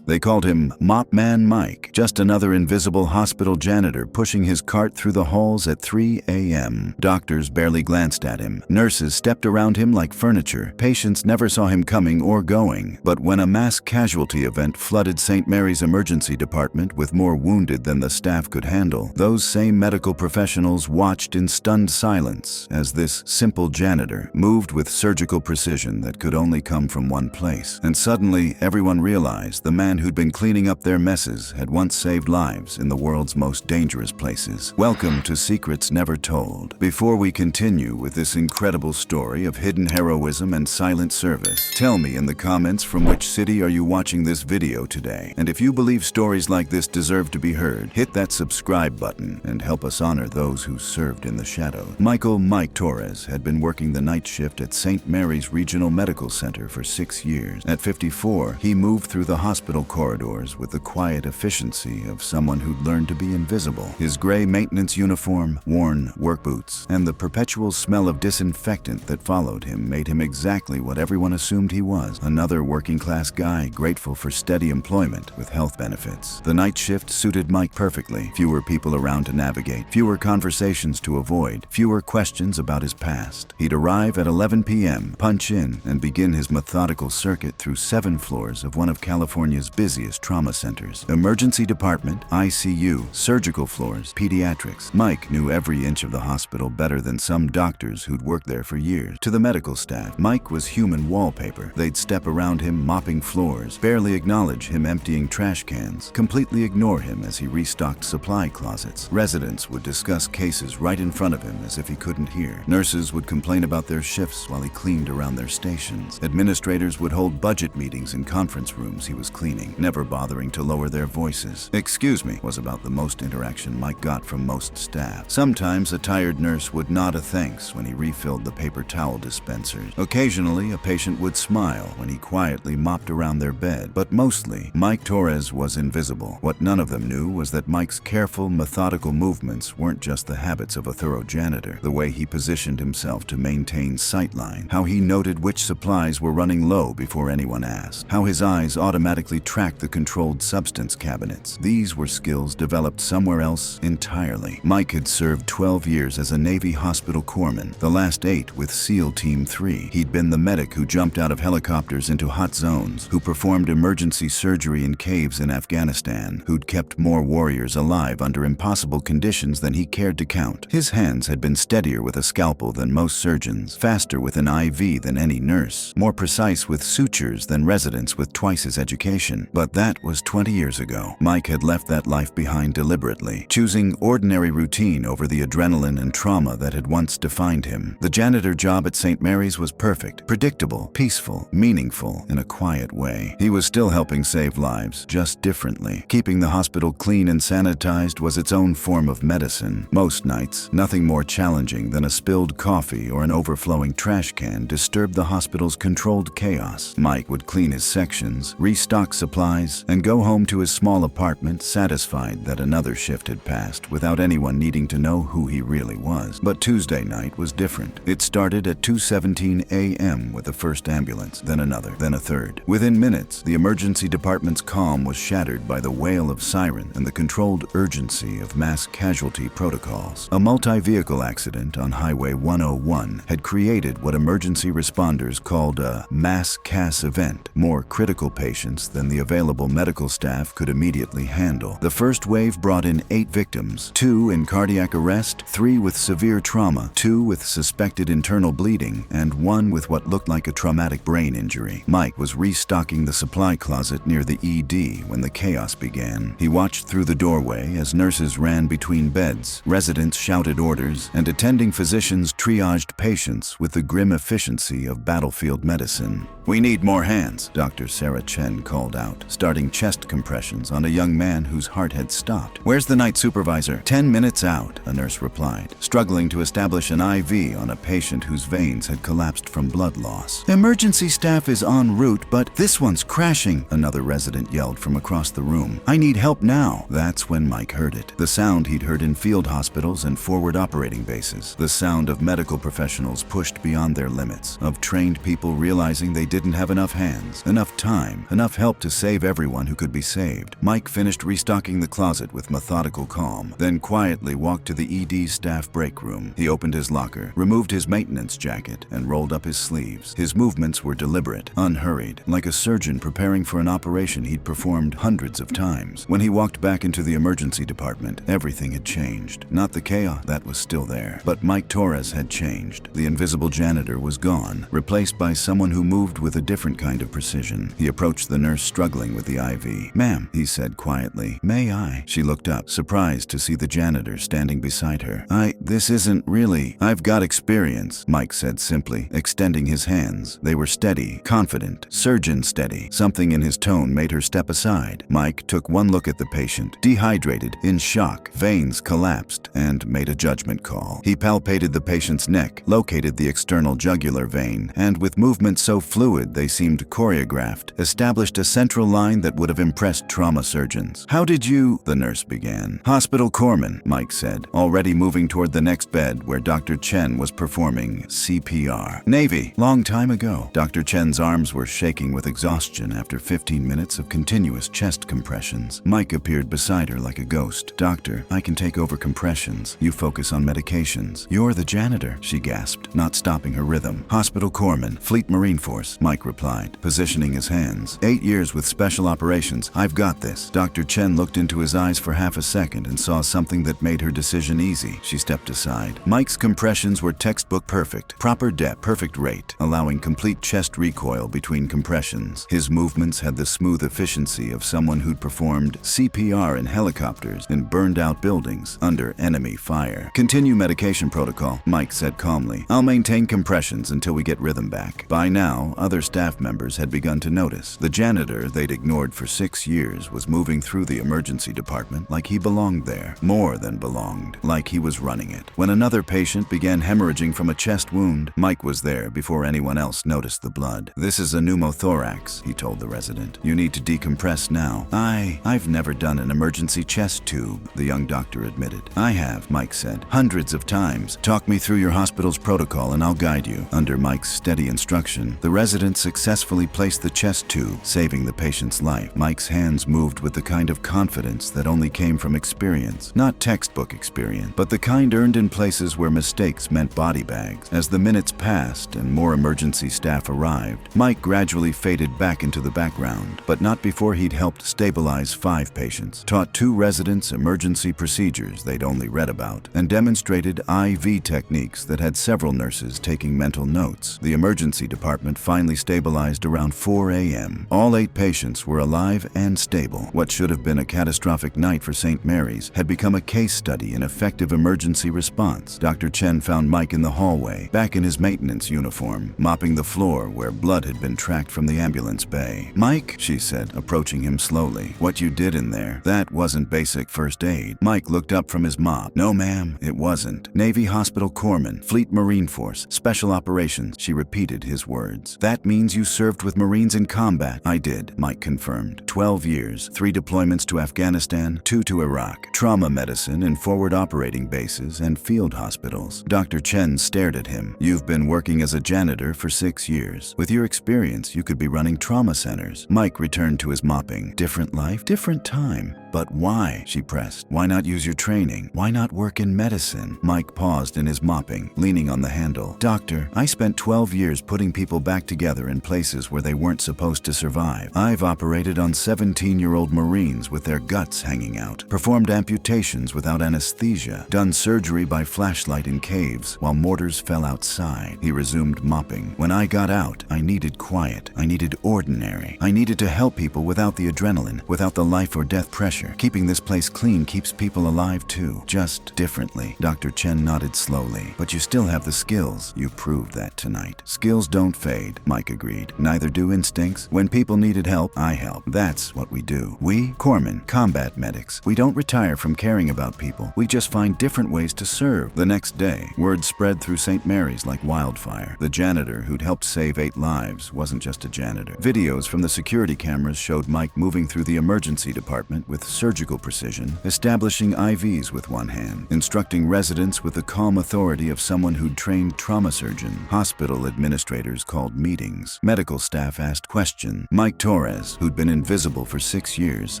They called him Mop Man Mike, just another invisible hospital janitor pushing his cart through the halls at 3 a.m. Doctors barely glanced at him. Nurses stepped around him like furniture. Patients never saw him coming or going. But when a mass casualty event flooded St. Mary's emergency department with more wounded than the staff could handle, those same medical professionals watched in stunned silence as this simple janitor moved with surgical precision that could only come from one place. And suddenly, everyone realized the man who'd been cleaning up their messes had once saved lives in the world's most dangerous places. Welcome to Secrets Never Told. Before we continue with this incredible story of hidden heroism and silent service, tell me in the comments from which city are you watching this video today. And if you believe stories like this deserve to be heard, hit that subscribe button and help us honor those who served in the shadows. Mike Torres had been working the night shift at St. Mary's Regional Medical Center for 6 years. At 54, he moved through the hospital corridors with the quiet efficiency of someone who'd learned to be invisible. His gray maintenance uniform, worn work boots, and the perpetual smell of disinfectant that followed him made him exactly what everyone assumed he was, another working-class guy grateful for steady employment with health benefits. The night shift suited Mike perfectly. Fewer people around to navigate, fewer conversations to avoid, fewer questions about his past. He'd arrive at 11 p.m., punch in, and begin his methodical circuit through 7 floors of one of California's busiest trauma centers. Emergency department, ICU, surgical floors, pediatrics. Mike knew every inch of the hospital better than some doctors who'd worked there for years. To the medical staff, Mike was human wallpaper. They'd step around him mopping floors, barely acknowledge him emptying trash cans, completely ignore him as he restocked supply closets. Residents would discuss cases right in front of him as if he couldn't hear. Nurses would complain about their shifts while he cleaned around their stations. Administrators would hold budget meetings in conference rooms he was cleaning, never bothering to lower their voices. "Excuse me" was about the most interaction Mike got from most staff. Sometimes a tired nurse would nod a thanks when he refilled the paper towel dispensers. Occasionally, a patient would smile when he quietly mopped around their bed. But mostly, Mike Torres was invisible. What none of them knew was that Mike's careful, methodical movements weren't just the habits of a thorough janitor. The way he positioned himself to maintain sightline, how he noted which supplies were running low before anyone asked, how his eyes automatically tracked the controlled substance cabinets. These were skills developed somewhere else entirely. Mike had served 12 years as a Navy hospital corpsman, the last 8 with SEAL Team 3. He'd been the medic who jumped out of helicopters into hot zones, who performed emergency surgery in caves in Afghanistan, who'd kept more warriors alive under impossible conditions than he cared to count. His hands had been steadier with a scalpel than most surgeons, faster with an IV than any nurse, more precise with sutures than residents with twice his education. But that was 20 years ago. Mike had left that life behind deliberately, choosing ordinary routine over the adrenaline and trauma that had once defined him. The janitor job at St. Mary's was perfect, predictable, peaceful, meaningful in a quiet way. He was still helping save lives, just differently. Keeping the hospital clean and sanitized was its own form of medicine. Most nights, nothing more challenging than a spilled coffee or an overflowing trash can disturbed the hospital's controlled chaos. Mike would clean his sections, restock supplies, and go home to his small apartment satisfied that another shift had passed without anyone needing to know who he really was. But Tuesday night was different. It started at 2:17 a.m. with the first ambulance, then another, then a third. Within minutes, the emergency department's calm was shattered by the wail of siren and the controlled urgency of mass casualty protocols. A multi-vehicle accident on Highway 101 had created what emergency responders called a mass CAS event, more critical patients than the available medical staff could immediately handle. The first wave brought in 8 victims, 2 in cardiac arrest, 3 with severe trauma, 2 with suspected internal bleeding, and 1 with what looked like a traumatic brain injury. Mike was restocking the supply closet near the ED when the chaos began. He watched through the doorway as nurses ran between beds, residents shouted orders, and attending physicians triaged patients with the grim efficiency of battlefield medicine. "We need more hands," Dr. Sarah Chen called out, starting chest compressions on a young man whose heart had stopped. "Where's the night supervisor?" "10 minutes out," a nurse replied, struggling to establish an IV on a patient whose veins had collapsed from blood loss. "Emergency staff is en route, but this one's crashing," another resident yelled from across the room. "I need help now." That's when Mike heard it. The sound he'd heard in field hospitals and forward operating bases. The sound of medical professionals pushed beyond their limits, of trained people realizing they didn't have enough hands, enough time, enough help to save everyone who could be saved. Mike finished restocking the closet with methodical calm, then quietly walked to the ED staff break room. He opened his locker, removed his maintenance jacket, and rolled up his sleeves. His movements were deliberate, unhurried, like a surgeon preparing for an operation he'd performed hundreds of times. When he walked back into the emergency department, everything had changed. Not the chaos that was still there, but Mike Torres had changed. The invisible janitor was gone, replaced by someone who moved with a different kind of precision. He approached the nurse struggling with the IV. "Ma'am," he said quietly, "may I?" She looked up, surprised to see the janitor standing beside her. This isn't really. I've got experience," Mike said simply, extending his hands. They were steady, confident, surgeon steady. Something in his tone made her step aside. Mike took one look at the patient, dehydrated, in shock, veins collapsed, and made a judgment call. He palpated the patient's neck, located the external jugular vein, and with movements so fluid they seemed choreographed, established a central line that would have impressed trauma surgeons. "How did you?" the nurse began. "Hospital corpsman," Mike said, already moving toward the next bed where Dr. Chen was performing CPR. "Navy, long time ago." Dr. Chen's arms were shaking with exhaustion after 15 minutes of continuous chest compressions. Mike appeared beside her like a ghost. "Doctor, I can take over compressions. You focus on medications." "You're the janitor," she gasped, not stopping her rhythm. "Hospital corpsman, Fleet Marine Force," Mike replied, positioning his hands. "8 years with special operations. I've got this." Dr. Chen looked into his eyes for half a second and saw something that made her decision easy. She stepped aside. Mike's compressions were textbook perfect. Proper depth, perfect rate, allowing complete chest recoil between compressions. His movements had the smooth efficiency of someone who'd performed CPR in helicopters in burned-out buildings under enemy fire. "Continue medication protocol," Mike said calmly. "I'll maintain compressions until we get rhythm back." By now, other staff members had begun to notice. The janitor they'd ignored for 6 years was moving through the emergency department like he belonged there. More than belonged, like he was running it. When another patient began hemorrhaging from a chest wound, Mike was there before anyone else noticed the blood. "This is a pneumothorax," he told the resident. "You need to decompress now." I've never done an emergency chest tube," the young doctor admitted. "I have," Mike said, "hundreds of times. Talk me through your hospital's protocol and I'll guide you." Under Mike's steady instruction, the resident successfully placed the chest tube, saving the patient's life. Mike's hands moved with the kind of confidence that only came from experience. Not textbook experience, but the kind earned in places where mistakes meant body bags. As the minutes passed and more emergency staff arrived, Mike gradually faded back into the background, but not before he'd helped stabilize 5 patients, taught 2 residents emergency procedures they'd only read about, and demonstrated IV techniques that had several nurses taking mental notes. The emergency department finally stabilized around 4 a.m. All 8 patients were alive and stable. What should have been a catastrophic night for St. Mary's had become a case study in effective emergency response. Dr. Chen found Mike in the hallway, back in his maintenance uniform, mopping the floor where blood had been tracked from the ambulance bay. "Mike," she said, approaching him slowly, "what you did in there, that wasn't basic first aid." Mike looked up from his mop. "No, ma'am, it wasn't. Navy Hospital Corpsman, Fleet Marine Force, Special Operations," she repeated his words. "That means you served with Marines in combat." "I did," Mike confirmed. 12 years, 3 deployments to Afghanistan, 2 to Iraq. Trauma medicine in forward operating bases and field hospitals. Dr. Chen stared at him. "You've been working as a janitor for 6 years. With your experience, you could be running trauma centers." Mike returned to his mopping. "Different life, different time. But why?" she pressed. "Why not use your training? Why not work in medicine?" Mike paused in his mopping, leaning on the handle. "Doctor, I spent 12 years putting people back together in places where they weren't supposed to survive. I've operated on 17-year-old Marines with their guts hanging out, performed amputations without anesthesia, done surgery by flashlight in caves while mortars fell outside." He resumed mopping. "When I got out, I needed quiet. I needed ordinary. I needed to help people without the adrenaline, without the life or death pressure. Keeping this place clean keeps people alive too, just differently." Dr. Chen nodded slowly. "But you still have the skills. You proved that tonight." "Skills don't fade," Mike agreed. "Neither do instincts. When people needed help, I help. That's what we do. We, corpsmen, combat medics, we don't retire from caring about people. We just find different ways to serve." The next day, word spread through St. Mary's like wildfire. The janitor who'd helped save 8 lives wasn't just a janitor. Videos from the security cameras showed Mike moving through the emergency department with surgical precision, establishing IVs with one hand, instructing residents with the calm authority of someone who'd trained trauma surgeon. Hospital administrators called meetings. Medical staff asked questions. Mike Torres, who'd been invisible for 6 years,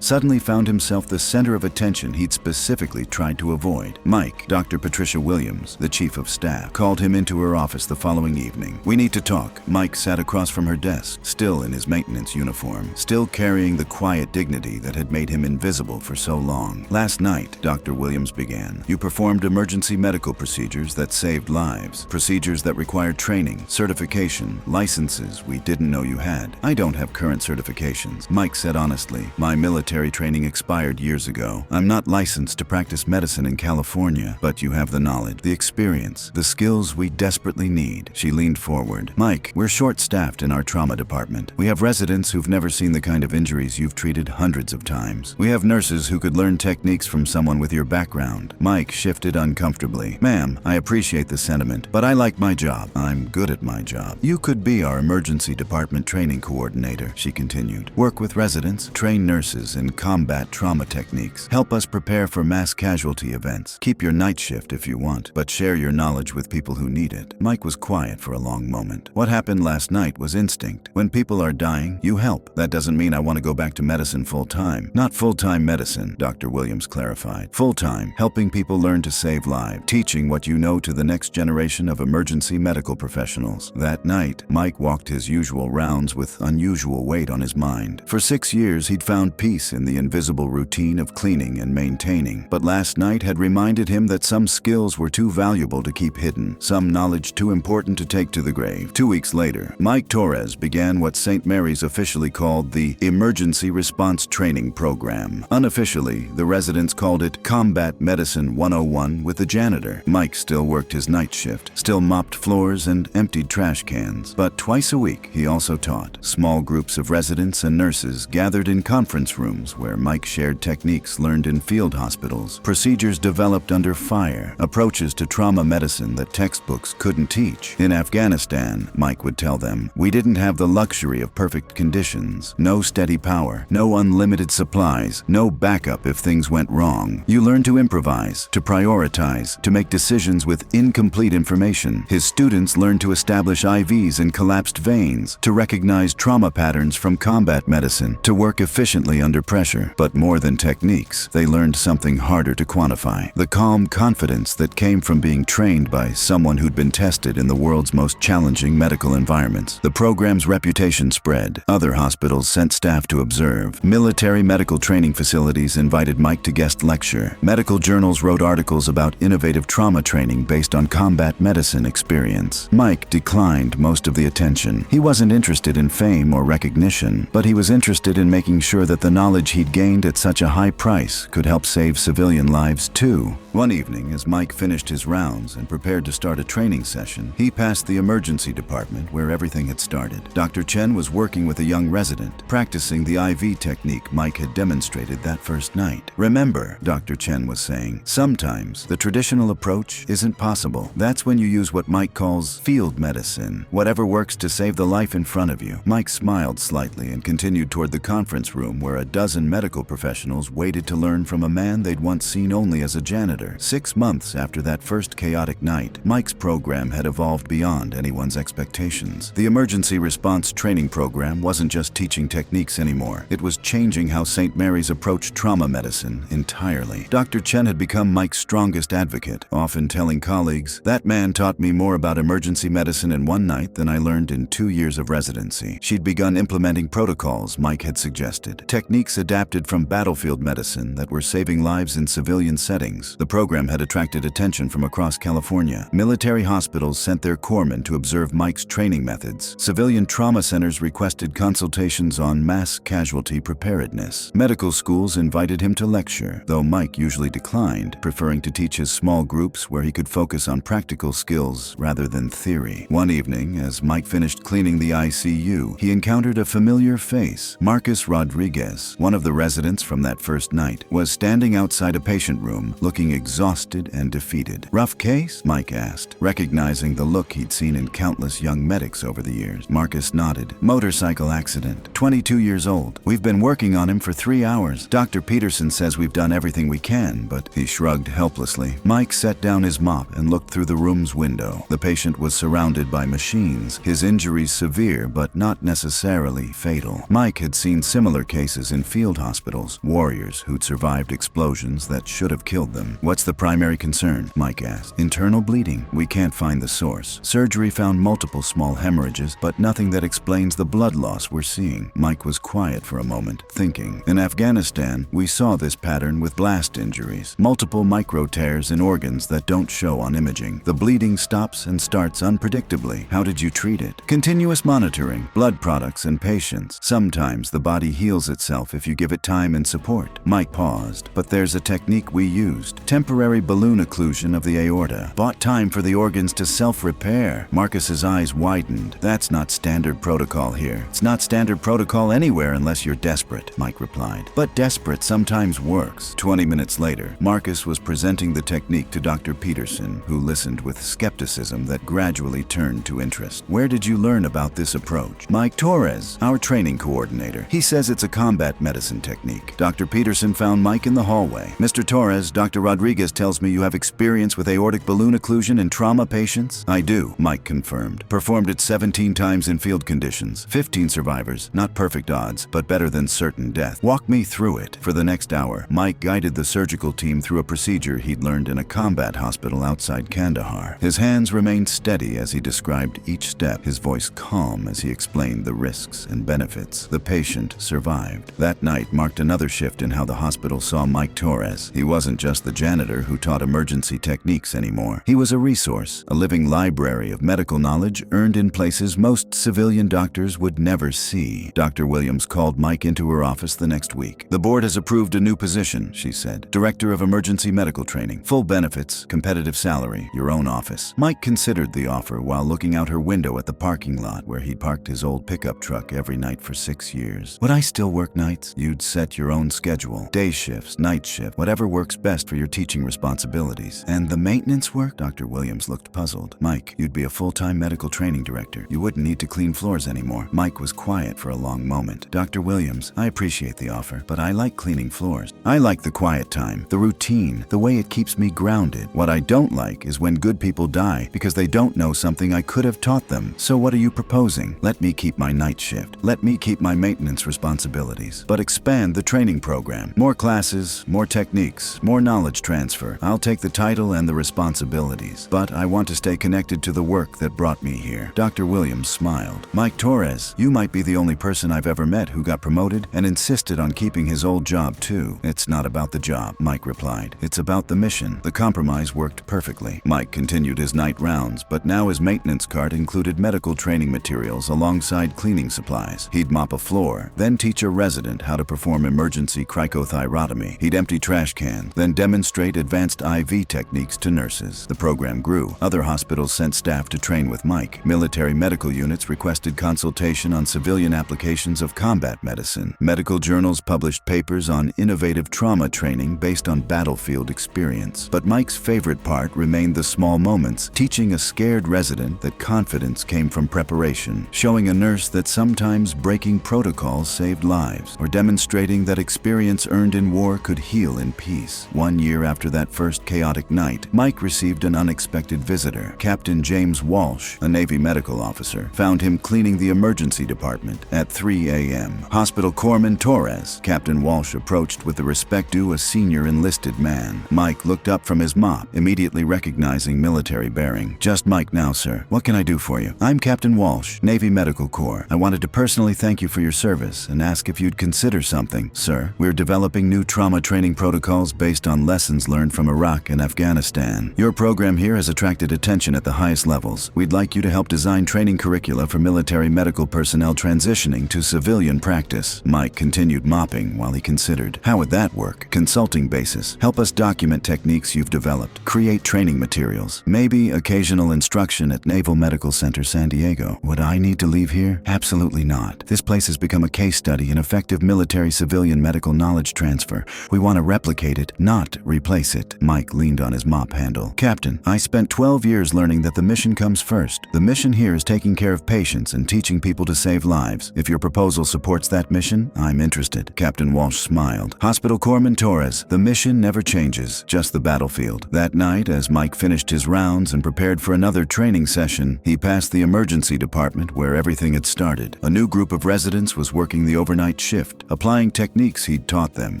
suddenly found himself the center of attention he'd specifically tried to avoid. Mike, Dr. Patricia Williams, the chief of staff, called him into her office the following evening. "We need to talk." Mike sat across from her desk, still in his maintenance uniform, still carrying the quiet dignity that had made him invisible for so long. "Last night," Dr. Williams began, "you performed emergency medical procedures that saved lives. Procedures that required training, certification, licenses we didn't know you had." "I don't have current certifications," Mike said honestly. "My military training expired years ago. I'm not licensed to practice medicine in California, but you have the knowledge, the experience, the skills we desperately need." She leaned forward. "Mike, we're short-staffed in our trauma department. We have residents who've never seen the kind of injuries you've treated hundreds of times. We have nurses who could learn techniques from someone with your background." Mike shifted uncomfortably. "Ma'am, I appreciate the sentiment, but I like my job. I'm good at my job. You could be our emergency department training coordinator," she continued. "Work with residents, train nurses in combat trauma techniques, help us prepare for mass casualty events. Keep your night shift if you want, but share your knowledge with people who need it." Mike was quiet for a long moment. What happened last night was instinct. When people are dying, you help. That doesn't mean I want to go back to medicine full-time. Not full-time medicine, Dr. Williams clarified. Full-time, helping people learn to save lives, teaching what you know to the next generation of emergency medical professionals. That night, Mike walked his usual rounds with unusual weight on his mind. For 6 years, he'd found peace in the invisible routine of cleaning and maintaining. But last night had reminded him that some skills were too valuable to keep hidden, some knowledge too important to take to the grave. 2 weeks later, Mike Torres began what St. Mary's officially called the Emergency Response Training Program. Unofficially, the residents called it Combat Medicine 101 with the janitor. Mike still worked his night shift, still mopped floors and emptied trash cans. But twice a week, he also taught. Small groups of residents and nurses gathered in conference rooms where Mike shared techniques learned in field hospitals, procedures developed under fire, approaches to trauma medicine that textbooks couldn't teach. In Afghanistan, Mike would tell them, "We didn't have the luxury of perfect conditions, no steady power, no unlimited supplies, no backup if things went wrong. You learn to improvise, to prioritize, to make decisions with incomplete information." His students learned to establish IVs in collapsed veins, to recognize trauma patterns from combat medicine, to work efficiently under pressure. But more than techniques, they learned something harder to quantify: the calm confidence that came from being trained by someone who'd been tested in the world's most challenging medical environments. The program's reputation spread. Other hospitals sent staff to observe. Military medical training facilities invited Mike to guest lecture. Medical journals wrote articles about innovative trauma training based on combat medicine experience. Mike declined most of the attention. He wasn't interested in fame or recognition, but he was interested in making sure that the knowledge he'd gained at such a high price could help save civilian lives too. One evening, as Mike finished his rounds and prepared to start a training session, he passed the emergency department where everything had started. Dr. Chen was working with a young resident, practicing the IV technique Mike had demonstrated that first night. "Remember," Dr. Chen was saying, "sometimes the traditional approach isn't possible. That's when you use what Mike calls field medicine. Whatever works to save the life in front of you." Mike smiled slightly and continued toward the conference room where a dozen medical professionals waited to learn from a man they'd once seen only as a janitor. 6 months after that first chaotic night, Mike's program had evolved beyond anyone's expectations. The Emergency Response Training Program wasn't just teaching techniques anymore. It was changing how St. Mary's approached trauma medicine entirely. Dr. Chen had become Mike's strongest advocate, often telling colleagues, "That man taught me more about emergency medicine in one night than I learned in 2 years of residency." She'd begun implementing protocols Mike had suggested, techniques adapted from battlefield medicine that were saving lives in civilian settings. The program had attracted attention from across California. Military hospitals sent their corpsmen to observe Mike's training methods. Civilian trauma centers requested consultations on mass casualty preparedness. Medical schools invited him to lecture, though Mike usually declined, preferring to teach his small groups where he could focus on practical skills rather than theory. One evening, as Mike finished cleaning the ICU, he encountered a familiar face. Marcus Rodriguez, one of the residents from that first night, was standing outside a patient room, looking exhausted and defeated. "Rough case?" Mike asked, recognizing the look he'd seen in countless young medics over the years. Marcus nodded. "Motorcycle accident. 22 years old. We've been working on him for 3 hours. floors. Dr. Peterson says we've done everything we can, but he shrugged helplessly. Mike set down his mop and looked through the room's window. The patient was surrounded by machines, his injuries severe but not necessarily fatal. Mike had seen similar cases in field hospitals, warriors who'd survived explosions that should have killed them. What's the primary concern? Mike asked. Internal bleeding. We can't find the source. Surgery found multiple small hemorrhages, but nothing that explains the blood loss we're seeing. Mike was quiet for a moment, thinking. In Afghanistan, we saw this pattern with blast injuries. Multiple micro tears in organs that don't show on imaging. The bleeding stops and starts unpredictably. How did you treat it? Continuous monitoring, blood products, and patience. Sometimes the body heals itself if you give it time and support. Mike paused. But there's a technique we used. Temporary balloon occlusion of the aorta. Bought time for the organs to self-repair. Marcus's eyes widened. That's not standard protocol here. It's not standard protocol anywhere unless you're desperate, Mike replied. But desperate sometimes works. 20 minutes later, Marcus was presenting the technique to Dr. Peterson, who listened with skepticism that gradually turned to interest. Where did you learn about this approach? Mike Torres, our training coordinator. He says it's a combat medicine technique. Dr. Peterson found Mike in the hallway. Mr. Torres, Dr. Rodriguez tells me you have experience with aortic balloon occlusion in trauma patients? I do, Mike confirmed. Performed it 17 times in field conditions. 15 survivors. Not perfect odds, but better than certain death. Walk me through it. For the next hour, Mike guided the surgical team through a procedure he'd learned in a combat hospital outside Kandahar. His hands remained steady as he described each step, his voice calm as he explained the risks and benefits. The patient survived. That night marked another shift in how the hospital saw Mike Torres. He wasn't just the janitor who taught emergency techniques anymore. He was a resource, a living library of medical knowledge earned in places most civilian doctors would never see. Dr. Williams called Mike into her office the next week. The board has approved a new position, she said. Director of Emergency Medical Training. Full benefits, competitive salary, your own office. Mike considered the offer while looking out her window at the parking lot where he'd parked his old pickup truck every night for 6 years. Would I still work nights? You'd set your own schedule. Day shifts, night shift, whatever works best for your teaching responsibilities. And the maintenance work? Dr. Williams looked puzzled. Mike, you'd be a full-time medical training director. You wouldn't need to clean floors anymore. Mike was quiet for a long moment. Dr. Williams, I appreciate the offer, but I like cleaning floors. I like the quiet time, the routine, the way it keeps me grounded. What I don't like is when good people die because they don't know something I could have taught them. So what are you proposing? Let me keep my night shift. Let me keep my maintenance responsibilities, but expand the training program. More classes, more techniques, more knowledge transfer. I'll take the title and the responsibilities, but I want to stay connected to the work that brought me here. Dr. Williams smiled. Mike Torres, you might be the only person I've ever met who got promoted and insisted on keeping his old job too. It's not about the job, Mike replied. It's about the mission. The compromise worked perfectly. Mike continued his night rounds, but now his maintenance cart included medical training materials alongside cleaning supplies. He'd mop a floor, then teach a resident how to perform emergency cricothyrotomy. He'd empty trash cans, then demonstrate advanced IV techniques to nurses. The program grew. Other hospitals sent staff to train with Mike. Military medical units requested consultation on civilian applications of combat medicine. Medical journals published papers on innovative trauma training based on battlefield experience. But Mike's favorite part remained the small moments, teaching a scared resident that confidence came from preparation, showing a nurse that sometimes breaking protocols saved lives, or demonstrating that experience earned in war could heal in peace. 1 year after that first chaotic night, Mike received an unexpected visitor. Captain James Walsh, a Navy medical officer, found him cleaning the emergency department at 3 a.m. Hospital Corpsman Torres, Captain Walsh approached with the respect due a senior enlisted man. Mike looked up from his mop, immediately recognizing military bearing. Just Mike now, sir. What can I do for you? I'm Captain Walsh, Navy Medical Corps. I wanted to personally thank you for your service and ask if you'd consider something. Sir, we're developing new trauma training protocols based on lessons learned from Iraq and Afghanistan. Your program here has attracted attention at the highest levels. We'd like you to help design training curricula for military medical personnel transitioning to civilian practice. Mike continued mopping while he considered. How would that work? Consulting basis. Help us document techniques you've developed. Create training materials. Maybe occasional instruction at Naval Medical Center San Diego. Would I need to leave here? Absolutely not. This place has become a case study in effective military-civilian medical knowledge transfer. We want to replicate it, not replace it. Mike leaned on his mop handle. Captain, I spent 12 years learning that the mission comes first. The mission here is taking care of patients and teaching people to save lives. If your proposal supports that mission, I'm interested. Captain Captain Walsh smiled. Hospital Corpsman Torres, the mission never changes, just the battlefield. That night, as Mike finished his rounds and prepared for another training session, he passed the emergency department where everything had started. A new group of residents was working the overnight shift, applying techniques he'd taught them,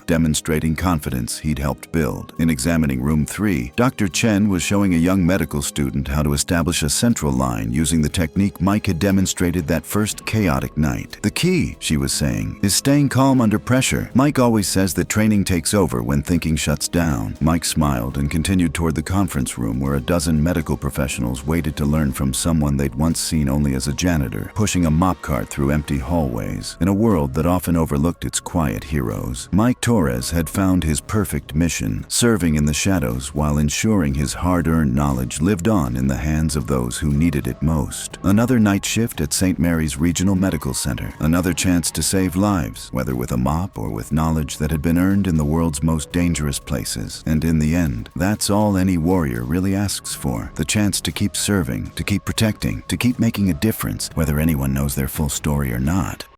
demonstrating confidence he'd helped build. In examining room 3, Dr. Chen was showing a young medical student how to establish a central line using the technique Mike had demonstrated that first chaotic night. The key, she was saying, is staying calm under pressure. Mike always says that training takes over when thinking shuts down. Mike smiled and continued toward the conference room where a dozen medical professionals waited to learn from someone they'd once seen only as a janitor, pushing a mop cart through empty hallways. In a world that often overlooked its quiet heroes, Mike Torres had found his perfect mission, serving in the shadows while ensuring his hard-earned knowledge lived on in the hands of those who needed it most. Another night shift at St. Mary's Regional Medical Center. Another chance to save lives, whether with a mop or with knowledge that had been earned in the world's most dangerous places. And in the end, that's all any warrior really asks for. The chance to keep serving, to keep protecting, to keep making a difference, whether anyone knows their full story or not.